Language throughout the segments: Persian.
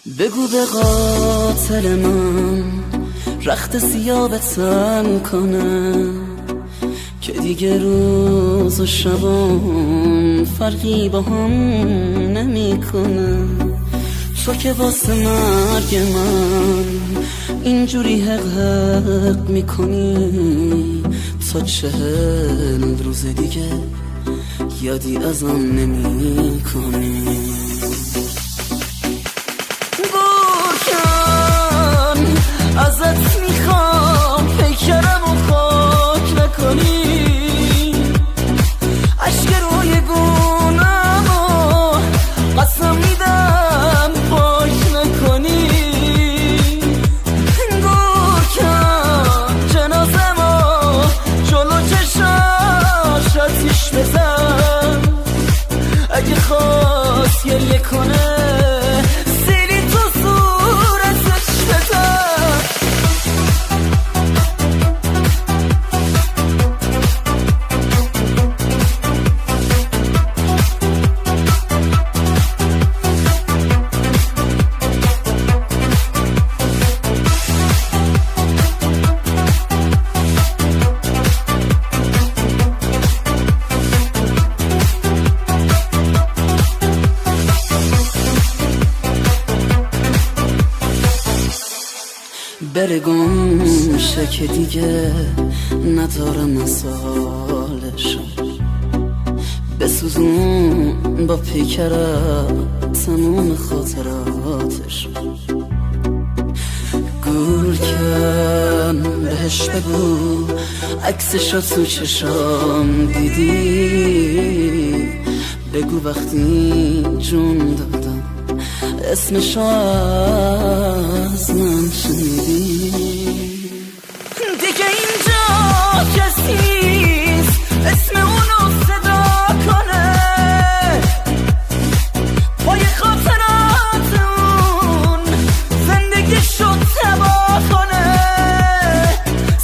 بگو به قاتل من رخت سیاه به تن کنه که دیگه روز و شبام فرقی با هم نمی کنه. تو که واسه مرگ من اینجوری حق حق میکنی تا 40 روز دیگه یادی ازم نمی کنی. گرکن ازت میخوام پیکرم و خاک نکنی، عشق روی گونم و قسم میدم پاک نکنی. گرکن جنازم و جلو چشاش آتیش بزن، اگه خواست گریه کنه سیلی تو صورتش بزن. بره گم شه که دیگه نداره مثالشو، بسوزون با پیکرت تموم خاطراتشو. گرکن بهش بگو عکسشو تو چشام دیدی، بگو وقتی جون دادم اسمشو از من شنیدی. دیگه اینجا کسیست اسم اونو صدا کنه، پای خاطراتون زندگی شد تباه کنه.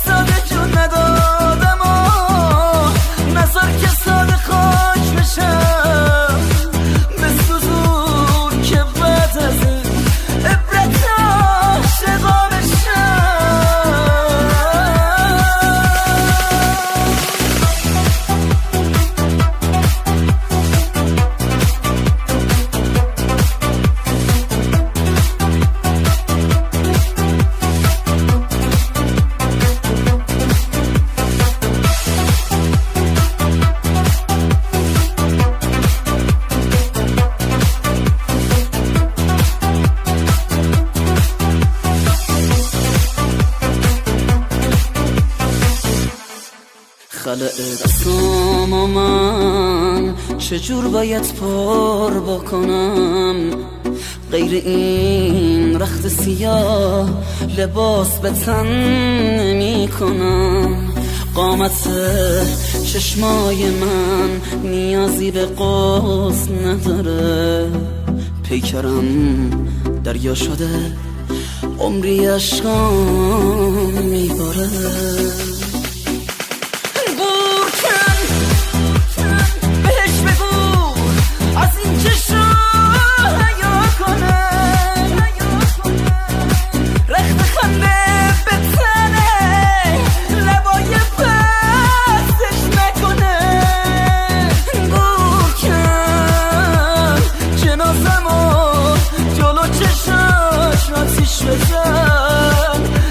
ساده جون ندادم و نظر که ساده خاک بشم، بسوزون که بعد از این عبرت عاشقا بشم. خلع دستام و من چجور باید پر بکنم، غیر این رخت سیاه لباس به تن نمی کنم. قامت چشمای من نیازی به قوس نداره، پیکرم دریا شده عمری عشقام میباره.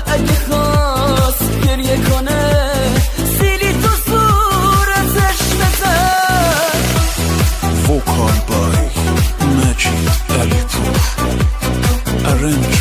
اگه خواست گریه کنه سیلی تو صورتش بزن. وکال بای مجید علی پور، ارنج